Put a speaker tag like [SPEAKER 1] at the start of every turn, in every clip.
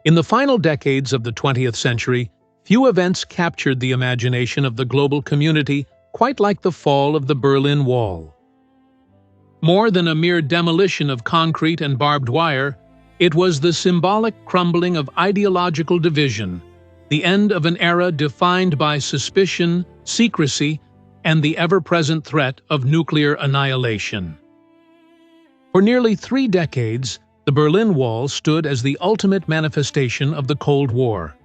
[SPEAKER 1] In the final decades of the 20th century, few events captured the imagination of the global community quite like the fall of the Berlin Wall. More than a mere demolition of concrete and barbed wire, it was the symbolic crumbling of ideological division, the end of an era defined by suspicion, secrecy, and the ever-present threat of nuclear annihilation. For nearly 3 decades, the Berlin Wall stood as the ultimate manifestation of the Cold War,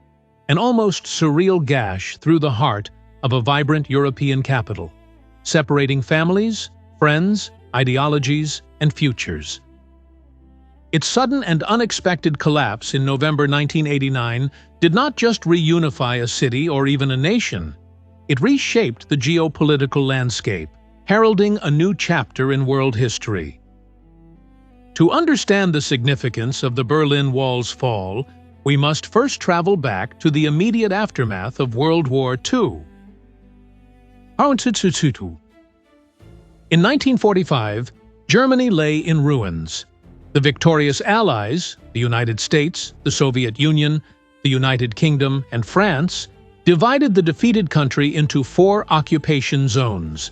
[SPEAKER 1] an almost surreal gash through the heart of a vibrant European capital, separating families, friends, ideologies, and futures. Its sudden and unexpected collapse in November 1989 did not just reunify a city or even a nation. It reshaped the geopolitical landscape, heralding a new chapter in world history. To understand the significance of the Berlin Wall's fall, we must first travel back to the immediate aftermath of World War II. In 1945, Germany lay in ruins. The victorious Allies, the United States, the Soviet Union, the United Kingdom, and France, divided the defeated country into 4 occupation zones.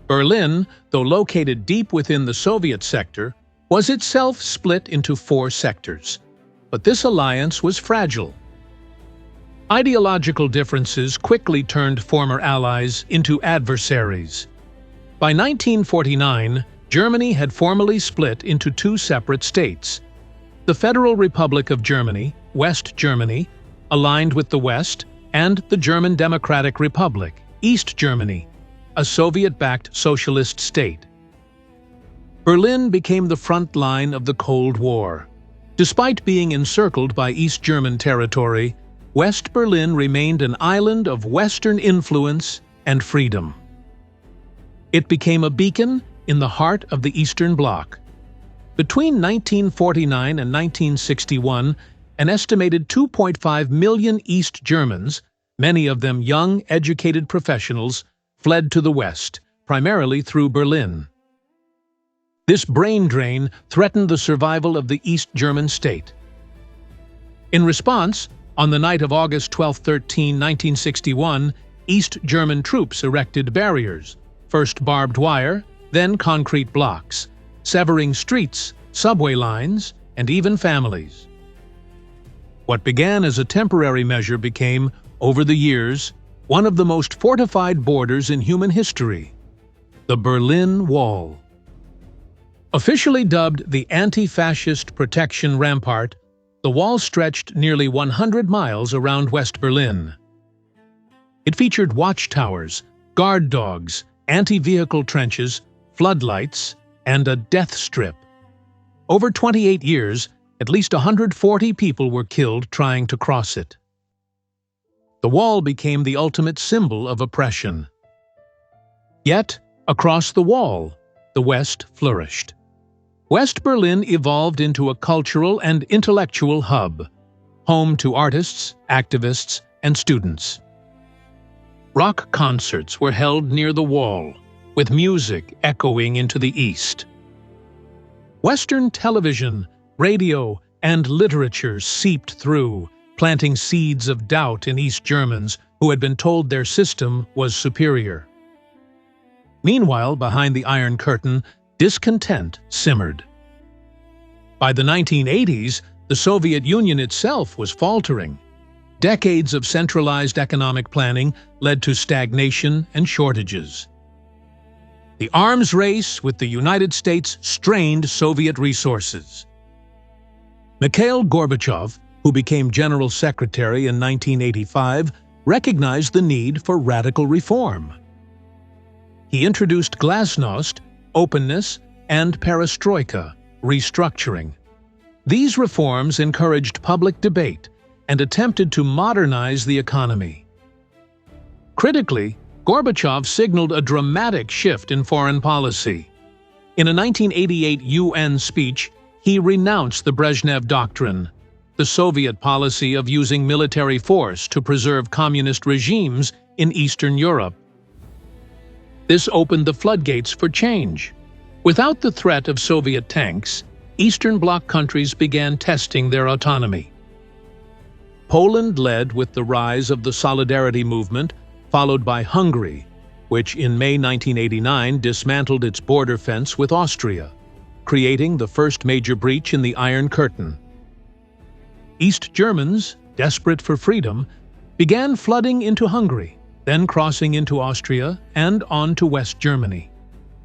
[SPEAKER 1] Berlin, though located deep within the Soviet sector, was itself split into 4 sectors. But this alliance was fragile. Ideological differences quickly turned former allies into adversaries. By 1949, Germany had formally split into 2 separate states. The Federal Republic of Germany, West Germany, aligned with the West, and the German Democratic Republic, East Germany, a Soviet-backed socialist state. Berlin became the front line of the Cold War. Despite being encircled by East German territory, West Berlin remained an island of Western influence and freedom. It became a beacon in the heart of the Eastern Bloc. Between 1949 and 1961, an estimated 2.5 million East Germans, many of them young, educated professionals, fled to the West, primarily through Berlin. This brain drain threatened the survival of the East German state. In response, on the night of August 12–13, 1961, East German troops erected barriers, first barbed wire, then concrete blocks, severing streets, subway lines, and even families. What began as a temporary measure became, over the years, one of the most fortified borders in human history: the Berlin Wall. Officially dubbed the Anti-Fascist Protection Rampart, the wall stretched nearly 100 miles around West Berlin. It featured watchtowers, guard dogs, anti-vehicle trenches, floodlights, and a death strip. Over 28 years, at least 140 people were killed trying to cross it. The wall became the ultimate symbol of oppression. Yet, across the wall, the West flourished. West Berlin evolved into a cultural and intellectual hub, home to artists, activists, and students. Rock concerts were held near the wall, with music echoing into the east. Western television, radio, and literature seeped through, planting seeds of doubt in East Germans who had been told their system was superior. Meanwhile, behind the Iron Curtain, discontent simmered. By the 1980s, the Soviet Union itself was faltering. Decades of centralized economic planning led to stagnation and shortages. The arms race with the United States strained Soviet resources. Mikhail Gorbachev, who became General Secretary in 1985, recognized the need for radical reform. He introduced glasnost, openness, and perestroika, restructuring. These reforms encouraged public debate and attempted to modernize the economy. Critically, Gorbachev signaled a dramatic shift in foreign policy. In a 1988 UN speech, he renounced the Brezhnev Doctrine, the Soviet policy of using military force to preserve communist regimes in Eastern Europe. This opened the floodgates for change. Without the threat of Soviet tanks, Eastern Bloc countries began testing their autonomy. Poland led with the rise of the Solidarity movement, followed by Hungary, which in May 1989 dismantled its border fence with Austria, creating the first major breach in the Iron Curtain. East Germans, desperate for freedom, began flooding into Hungary, then crossing into Austria and on to West Germany.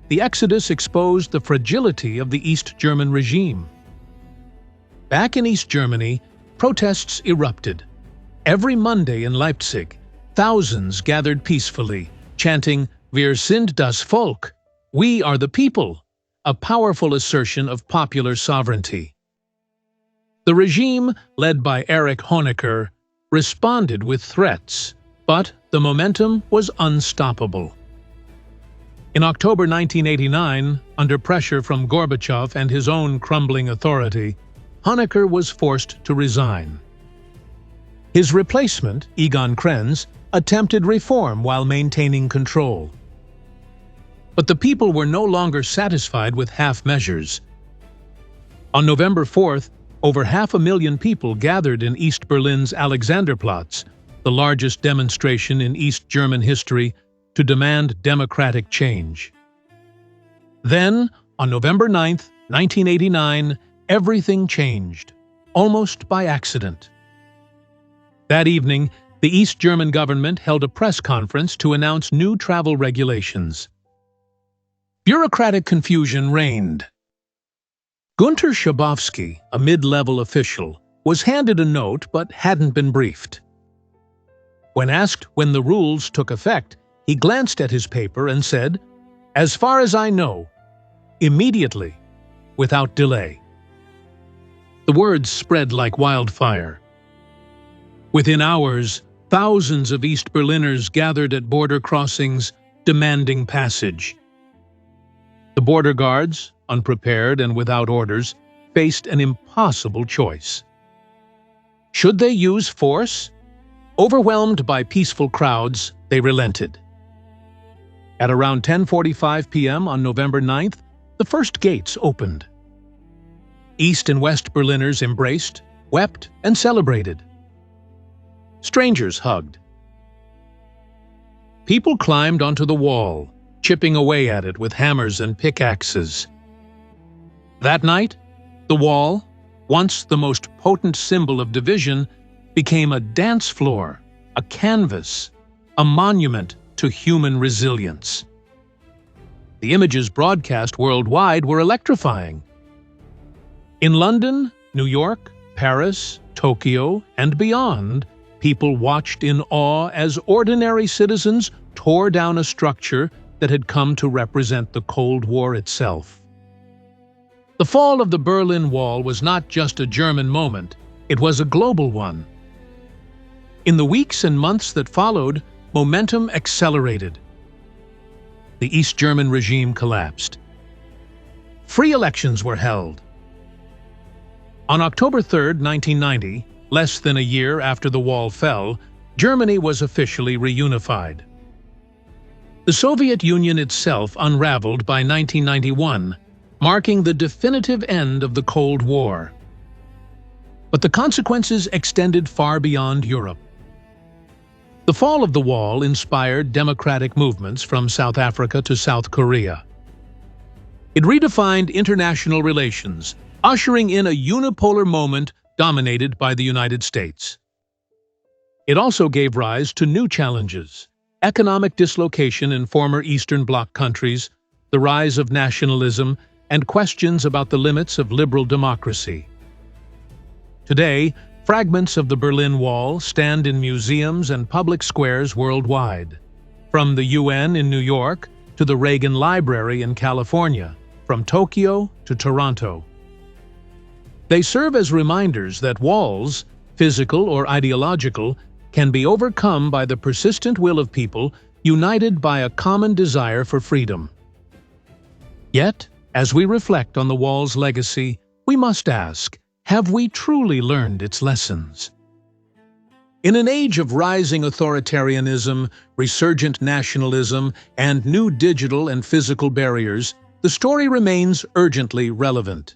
[SPEAKER 1] The exodus exposed the fragility of the East German regime. Back in East Germany, protests erupted. Every Monday in Leipzig, thousands gathered peacefully, chanting, "Wir sind das Volk," "We are the people," a powerful assertion of popular sovereignty. The regime, led by Erich Honecker, responded with threats, but the momentum was unstoppable. In October 1989, under pressure from Gorbachev and his own crumbling authority, Honecker was forced to resign. His replacement, Egon Krenz, attempted reform while maintaining control. But the people were no longer satisfied with half measures. On November 4th, over 500,000 people gathered in East Berlin's Alexanderplatz, the largest demonstration in East German history, to demand democratic change. Then, on November 9th, 1989, everything changed, almost by accident. That evening, the East German government held a press conference to announce new travel regulations. Bureaucratic confusion reigned. Günter Schabowski, a mid-level official, was handed a note but hadn't been briefed. When asked when the rules took effect, he glanced at his paper and said, "As far as I know, immediately, without delay." The words spread like wildfire. Within hours, thousands of East Berliners gathered at border crossings, demanding passage. The border guards, unprepared and without orders, faced an impossible choice. Should they use force? Overwhelmed by peaceful crowds, they relented. At around 10:45 p.m. on November 9th, the first gates opened. East and West Berliners embraced, wept, and celebrated. Strangers hugged. People climbed onto the wall, chipping away at it with hammers and pickaxes. That night, the wall, once the most potent symbol of division, became a dance floor, a canvas, a monument to human resilience. The images broadcast worldwide were electrifying. In London, New York, Paris, Tokyo, and beyond, people watched in awe as ordinary citizens tore down a structure that had come to represent the Cold War itself. The fall of the Berlin Wall was not just a German moment, it was a global one. In the weeks and months that followed, momentum accelerated. The East German regime collapsed. Free elections were held. On October 3, 1990, less than a year after the wall fell, Germany was officially reunified. The Soviet Union itself unraveled by 1991, marking the definitive end of the Cold War. But the consequences extended far beyond Europe. The fall of the wall inspired democratic movements from South Africa to South Korea. It redefined international relations, ushering in a unipolar moment dominated by the United States. It also gave rise to new challenges: economic dislocation in former Eastern Bloc countries, the rise of nationalism, and questions about the limits of liberal democracy. Today, fragments of the Berlin Wall stand in museums and public squares worldwide, from the UN in New York to the Reagan Library in California, from Tokyo to Toronto. They serve as reminders that walls, physical or ideological, can be overcome by the persistent will of people united by a common desire for freedom. Yet, as we reflect on the wall's legacy, we must ask, have we truly learned its lessons? In an age of rising authoritarianism, resurgent nationalism, and new digital and physical barriers, the story remains urgently relevant.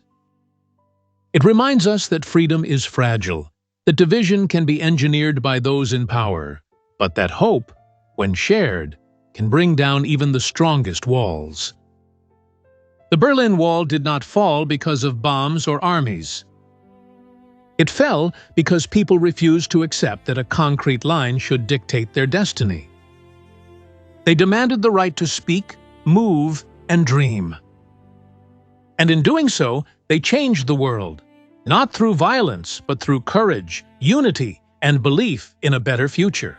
[SPEAKER 1] It reminds us that freedom is fragile, that division can be engineered by those in power, but that hope, when shared, can bring down even the strongest walls. The Berlin Wall did not fall because of bombs or armies. It fell because people refused to accept that a concrete line should dictate their destiny. They demanded the right to speak, move, and dream. And in doing so, they changed the world, not through violence, but through courage, unity, and belief in a better future.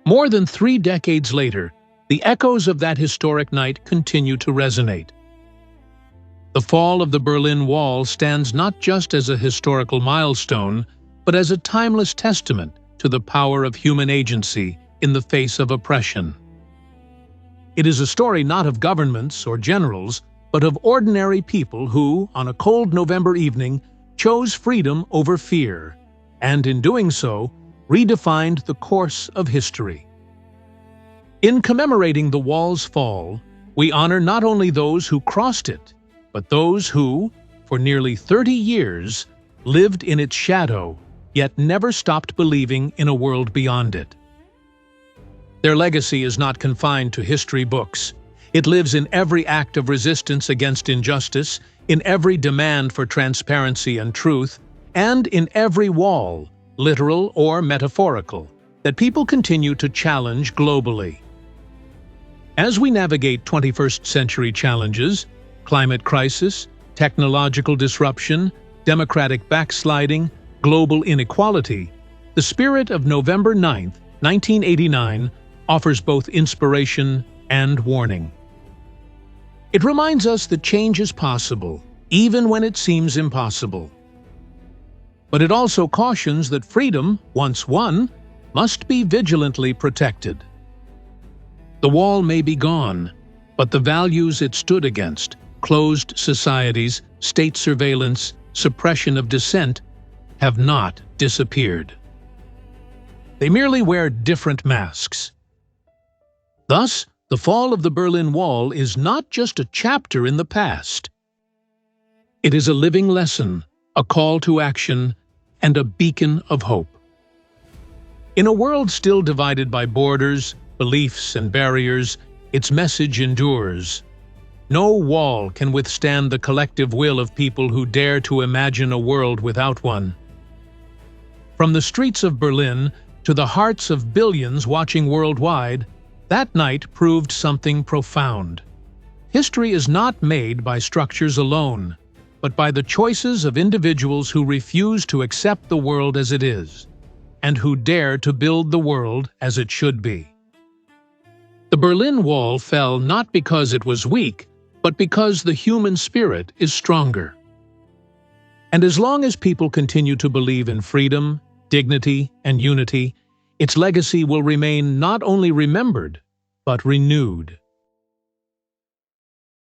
[SPEAKER 1] More than 3 decades later, the echoes of that historic night continue to resonate. The fall of the Berlin Wall stands not just as a historical milestone, but as a timeless testament to the power of human agency in the face of oppression. It is a story not of governments or generals, but of ordinary people who, on a cold November evening, chose freedom over fear, and in doing so, redefined the course of history. In commemorating the wall's fall, we honor not only those who crossed it, but those who, for nearly 30 years, lived in its shadow, yet never stopped believing in a world beyond it. Their legacy is not confined to history books. It lives in every act of resistance against injustice, in every demand for transparency and truth, and in every wall, literal or metaphorical, that people continue to challenge globally. As we navigate 21st century challenges, climate crisis, technological disruption, democratic backsliding, global inequality, the spirit of November 9, 1989, offers both inspiration and warning. It reminds us that change is possible, even when it seems impossible. But it also cautions that freedom, once won, must be vigilantly protected. The wall may be gone, but the values it stood against, closed societies, state surveillance, suppression of dissent, have not disappeared. They merely wear different masks. Thus, the fall of the Berlin Wall is not just a chapter in the past. It is a living lesson, a call to action, and a beacon of hope. In a world still divided by borders, beliefs, and barriers, its message endures. No wall can withstand the collective will of people who dare to imagine a world without one. From the streets of Berlin to the hearts of billions watching worldwide, that night proved something profound. History is not made by structures alone, but by the choices of individuals who refuse to accept the world as it is, and who dare to build the world as it should be. The Berlin Wall fell not because it was weak, but because the human spirit is stronger. And as long as people continue to believe in freedom, dignity, and unity, its legacy will remain not only remembered, but renewed.